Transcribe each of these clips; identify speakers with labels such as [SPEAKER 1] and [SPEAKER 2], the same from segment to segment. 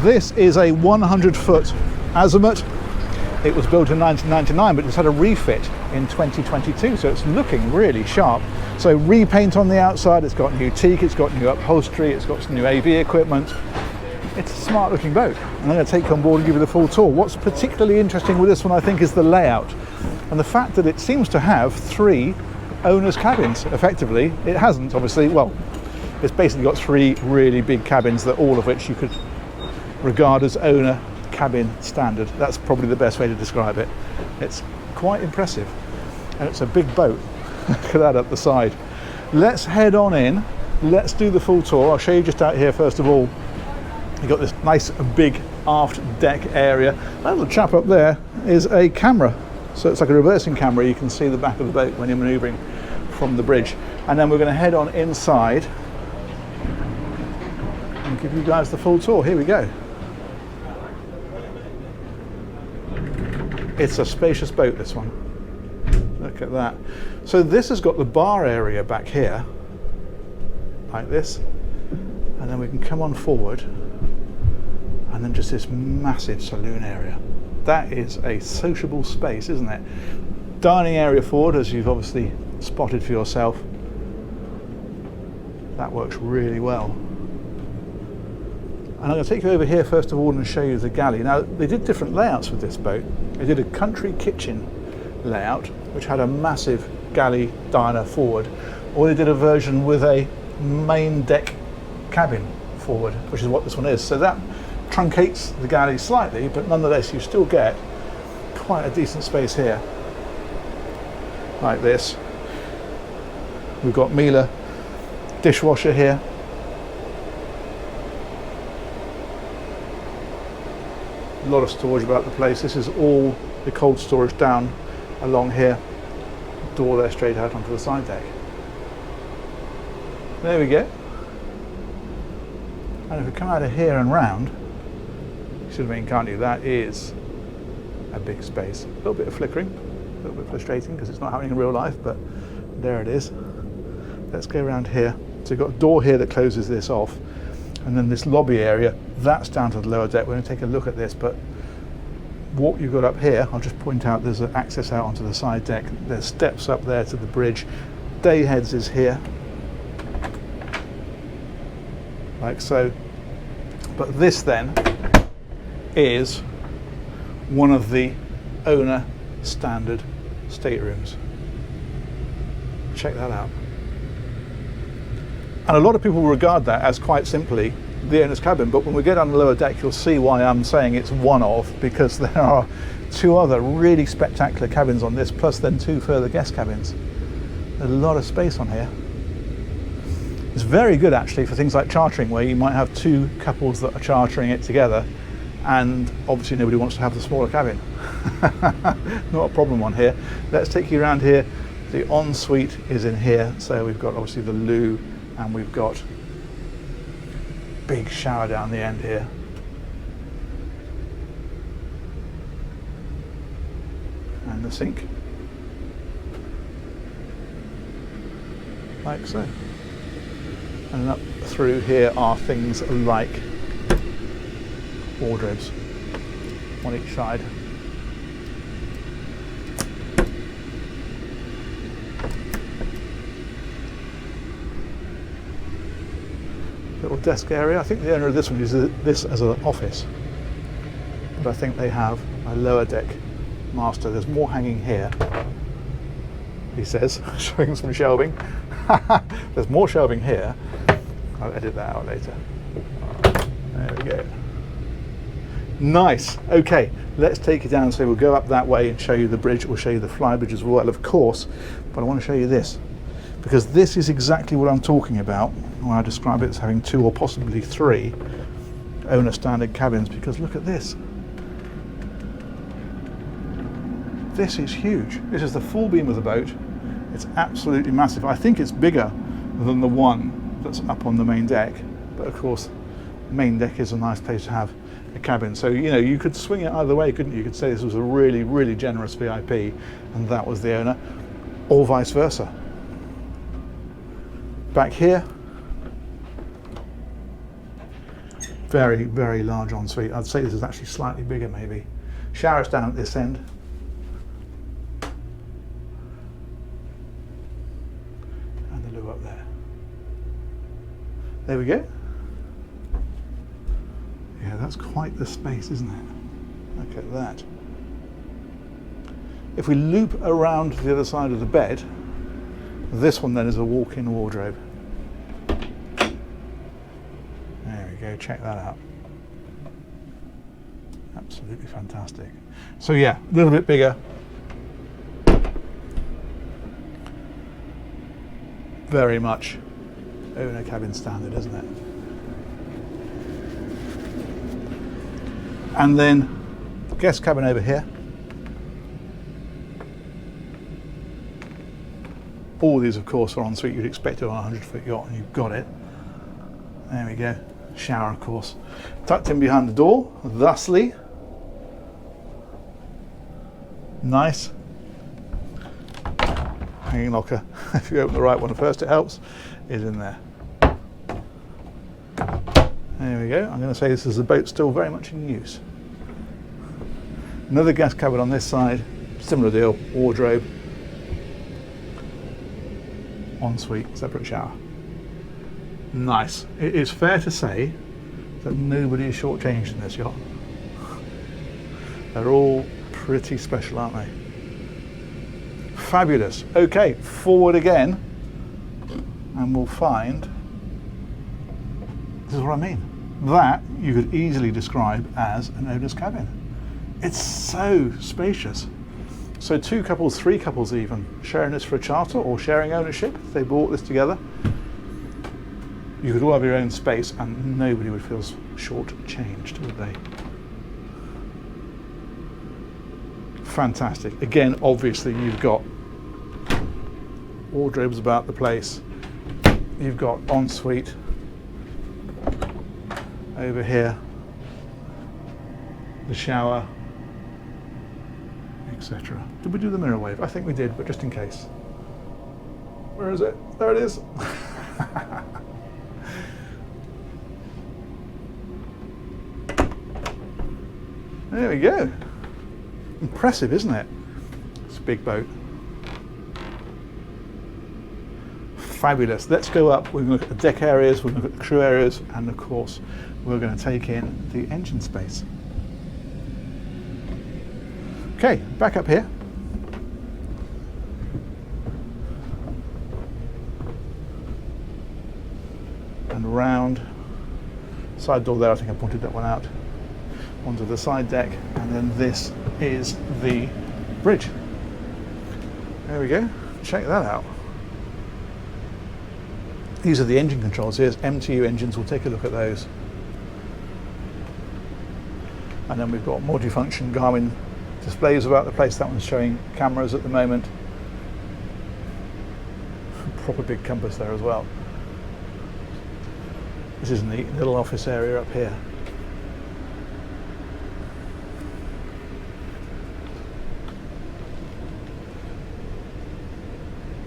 [SPEAKER 1] This is a 100-foot Azimut. It was built in 1999, but it's had a refit in 2022, so it's looking really sharp. So repaint on the outside, it's got new teak, it's got new upholstery, it's got some new AV equipment. It's a smart looking boat. I'm going to take you on board and give you the full tour. What's particularly interesting with this one, I think, is the layout and the fact that it seems to have 3 owner's cabins. Effectively, it hasn't, obviously. Well, it's basically got 3 really big cabins, that all of which you could regard as owner cabin standard. That's probably the best way to describe it. It's quite impressive, and it's a big boat. Look at that up the side. Let's head on in. Let's do the full tour. I'll show you just out here first of all. You've got this nice big aft deck area. That little chap up there is a camera. So it's like a reversing camera. You can see the back of the boat when you're manoeuvring from the bridge. And then we're going to head on inside and give you guys the full tour. Here we go. It's a spacious boat, this one. Look at that. So this has got the bar area back here, like this. And then we can come on forward. And then just this massive saloon area. That is a sociable space, isn't it? Dining area forward, as you've obviously spotted for yourself. That works really well. And I'm going to take you over here first of all and show you the galley. Now, they did different layouts with this boat. They did a country kitchen layout, which had a massive galley diner forward, or they did a version with a main deck cabin forward, which is what this one is. So that truncates the galley slightly, but nonetheless you still get quite a decent space here, like this. We've got Miele dishwasher here. A lot of storage about the place. This is all the cold storage down along here. Door there straight out onto the side deck. There we go. And if we come out of here and round, should mean, can't you? That is a big space. A little bit of flickering, a little bit frustrating because it's not happening in real life, but there it is. Let's go around here. So you've got a door here that closes this off, and then this lobby area, that's down to the lower deck. We're going to take a look at this, but what you've got up here, I'll just point out there's an access out onto the side deck. There's steps up there to the bridge. Day heads is here, like so. But this then is one of the owner standard staterooms. Check that out. And a lot of people regard that as quite simply the owner's cabin, but when we get on the lower deck you'll see why I'm saying it's one of, because there are 2 other really spectacular cabins on this, plus then 2 further guest cabins. There's a lot of space on here. It's very good actually for things like chartering, where you might have 2 couples that are chartering it together, and obviously nobody wants to have the smaller cabin. Not a problem on here. Let's take you around here. The ensuite is in here, so we've got obviously the loo, and we've got big shower down the end here. And the sink, like so. And up through here are things like wardrobes on each side. Little desk area. I think the owner of this one uses this as an office, but I think they have a lower deck master. There's more hanging here, he says, showing some shelving. There's more shelving here. I'll edit that out later. There we go. Nice. Okay, let's take you down. So we'll go up that way and show you the bridge. We'll show you the Flybridge as well, of course, but I want to show you this, because this is exactly what I'm talking about when I describe it as having 2 or possibly 3 owner standard cabins, because look at this. This is huge. This is the full beam of the boat. It's absolutely massive. I think it's bigger than the one that's up on the main deck, but of course the main deck is a nice place to have a cabin. So, you know, you could swing it either way, couldn't you? You could say this was a really, really generous VIP and that was the owner, or vice versa. Back here, Very, very large ensuite. I'd say this is actually slightly bigger maybe. Showers down at this end. And the loo up there. There we go. Yeah, that's quite the space, isn't it? Look at that. If we loop around to the other side of the bed, this one then is a walk-in wardrobe. There we go, check that out. Absolutely fantastic. So yeah, a little bit bigger. Very much owner cabin standard, isn't it? And then guest cabin over here. All these, of course, are en suite you'd expect it on a 100-foot yacht, and you've got it. There we go. Shower, of course. Tucked in behind the door, thusly. Nice. Hanging locker. If you open the right one first, it helps. Is in there. There we go. I'm going to say this is a boat still very much in use. Another guest cabin on this side. Similar deal. Wardrobe. Ensuite, separate shower. Nice. It is fair to say that nobody is shortchanged in this yacht. They're all pretty special, aren't they? Fabulous. Okay, forward again, and we'll find, this is what I mean, that you could easily describe as an owner's cabin. It's so spacious. So 2 couples, 3 couples even, sharing this for a charter or sharing ownership, if they bought this together. You could all have your own space and nobody would feel short-changed, would they? Fantastic. Again, obviously you've got wardrobes about the place. You've got ensuite over here, the shower, etc. Did we do the mirror wave? I think we did, but just in case. Where is it? There it is. There we go. Impressive, isn't it? It's a big boat. Fabulous. Let's go up. We're going to look at the deck areas, we're going to look at the crew areas, and of course, we're going to take in the engine space. Okay, back up here. And round. Side door there, I think I pointed that one out. Onto the side deck, and then this is the bridge. There we go. Check that out. These are the engine controls. Here's MTU engines. We'll take a look at those. And then we've got multifunction Garmin displays about the place. That one's showing cameras at the moment. Proper big compass there as well. This is a neat little office area up here.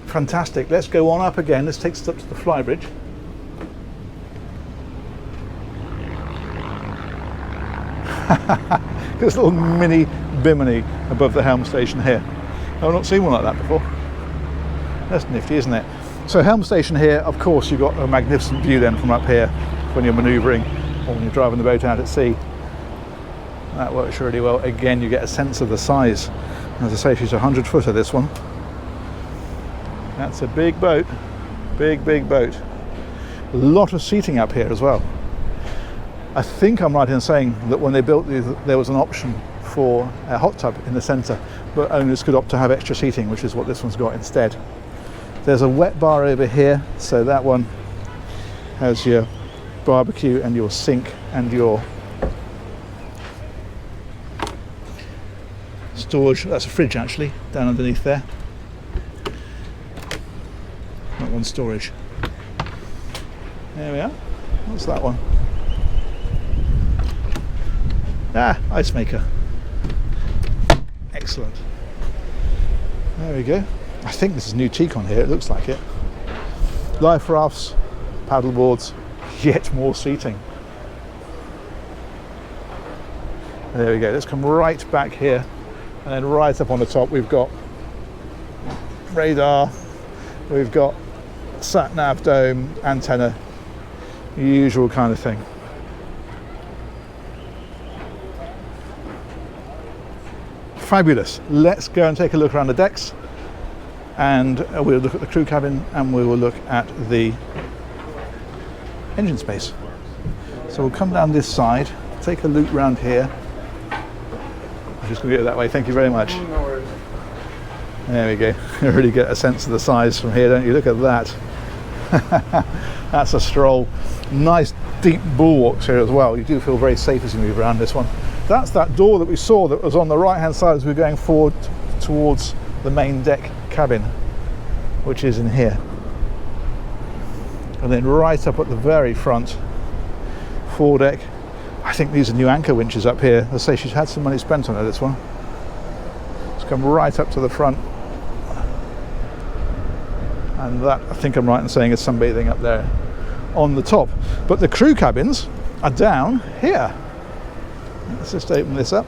[SPEAKER 1] Fantastic. Let's go on up again. This takes us up to the Flybridge. This little mini bimini above the helm station here. I've not seen one like that before. That's nifty, isn't it? So helm station here, of course, you've got a magnificent view then from up here when you're manoeuvring or when you're driving the boat out at sea. That works really well. Again, you get a sense of the size. As I say, she's a 100-footer, this one. That's a big boat, big boat. A lot of seating up here as well. I think I'm right in saying that when they built these, there was an option for a hot tub in the centre, but owners could opt to have extra seating, which is what this one's got instead. There's a wet bar over here, so that one has your barbecue and your sink and your storage. That's a fridge actually, down underneath there. That one's storage. There we are. What's that one? Ah, ice maker. Excellent. There we go. I think this is new teak on here, it looks like it. Life rafts, paddle boards, yet more seating. There we go. Let's come right back here, and then right up on the top we've got radar, we've got sat nav dome, antenna, usual kind of thing. Fabulous. Let's go and take a look around the decks, and we'll look at the crew cabin, and we will look at the engine space. So we'll come down this side, take a loop round here. I'm just going to get it that way. Thank you very much.
[SPEAKER 2] No worries.
[SPEAKER 1] There we go. You really get a sense of the size from here, don't you? Look at that. That's a stroll. Nice deep bulwarks here as well. You do feel very safe as you move around this one. That's that door that we saw that was on the right hand side as we were going forward towards the main deck cabin, which is in here. And then right up at the very front, foredeck. I think these are new anchor winches up here. Let's say she's had some money spent on her, this one. Let's come right up to the front. And that, I think I'm right in saying, is sunbathing up there on the top. But the crew cabins are down here. Let's just open this up.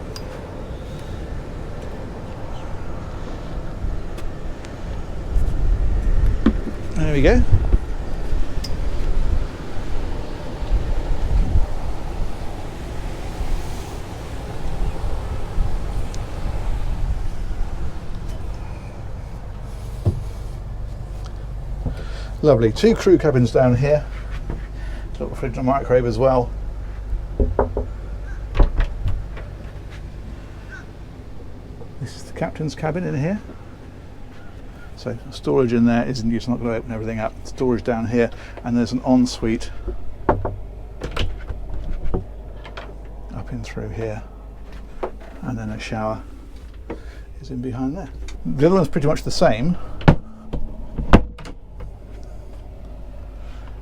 [SPEAKER 1] There we go. Lovely. 2 crew cabins down here. Little fridge and microwave as well. This is the captain's cabin in here. So storage in there isn't used. I'm not going to open everything up. Storage down here, and there's an ensuite up in through here, and then a shower is in behind there. The other one's pretty much the same,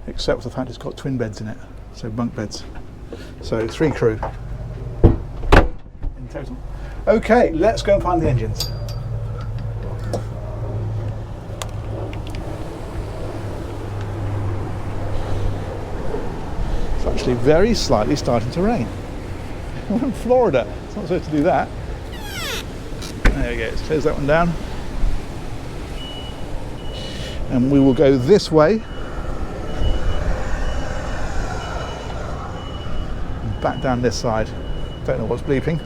[SPEAKER 1] except for the fact it's got twin beds in it, so bunk beds. So 3 crew in total. Okay, let's go and find the engines. It's actually very slightly starting to rain. We're in Florida, it's not supposed to do that. There we go, let's close that one down. And we will go this way. Back down this side. Don't know what's bleeping.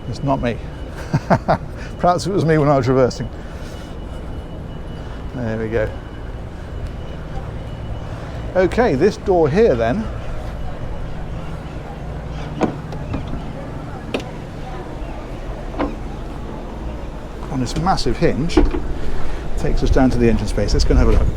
[SPEAKER 1] It's not me. Perhaps it was me when I was reversing. There we go. Okay, this door here then on this massive hinge takes us down to the engine space. Let's go and have a look.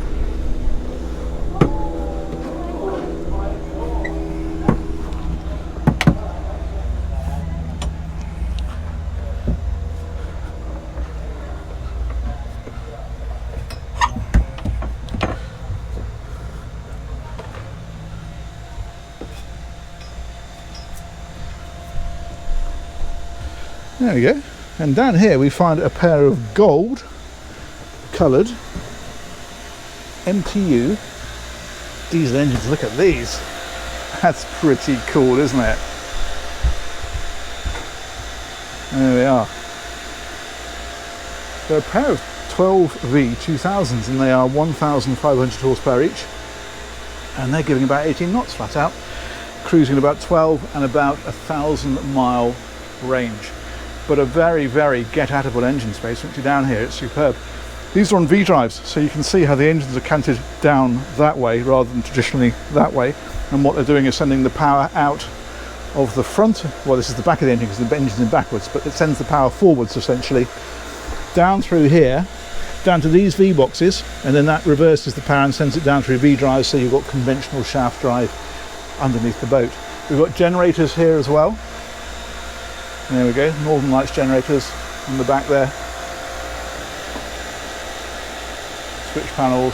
[SPEAKER 1] There we go. And down here we find a pair of gold coloured MTU diesel engines. Look at these. That's pretty cool, isn't it? There we are. They're a pair of 12V 2000s, and they are 1,500 horsepower each, and they're giving about 18 knots flat out, cruising about 12 and about 1,000 mile range. But a very, very get-atable engine space. Once you're down here, it's superb. These are on V-drives, so you can see how the engines are canted down that way rather than traditionally that way. And what they're doing is sending the power out of the front. Well, this is the back of the engine because the engine's in backwards, but it sends the power forwards essentially down through here, down to these V-boxes, and then that reverses the power and sends it down through V-drives, so you've got conventional shaft drive underneath the boat. We've got generators here as well. There we go, Northern Lights generators on the back there. Switch panels,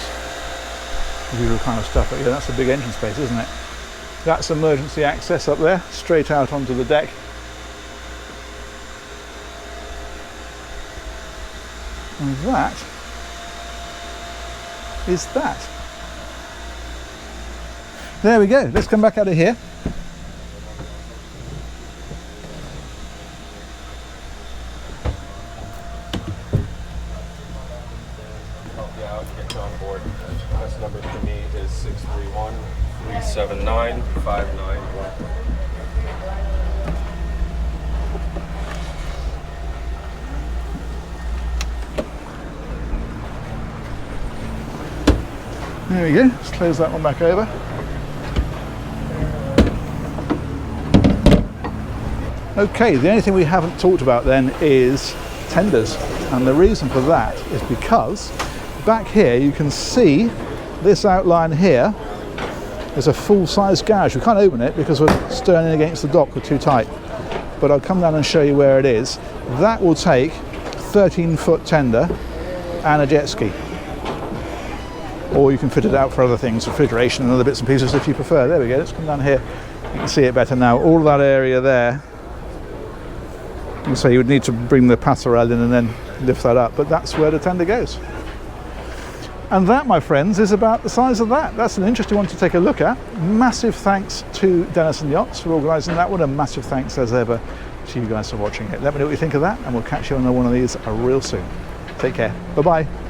[SPEAKER 1] usual kind of stuff. But yeah, that's a big engine space, isn't it? That's emergency access up there, straight out onto the deck. And that is that. There we go. Let's come back out of here.
[SPEAKER 2] 631 379 591.
[SPEAKER 1] There we go, let's close that one back over. Okay, the only thing we haven't talked about then is tenders, and the reason for that is because back here you can see this outline here. There's a full-size garage. We can't open it because we're sterling against the dock, we're too tight, but I'll come down and show you where it is. That will take 13-foot tender and a jet ski, or you can fit it out for other things, refrigeration and other bits and pieces if you prefer. There we go, let's come down here, you can see it better now. All of that area there, and so you would need to bring the passerelle in and then lift that up, but that's where the tender goes. And that, my friends, is about the size of that. That's an interesting one to take a look at. Massive thanks to Dennis and Yachts for organising that one, and massive thanks as ever to you guys for watching it. Let me know what you think of that, and we'll catch you on one of these real soon. Take care, bye bye.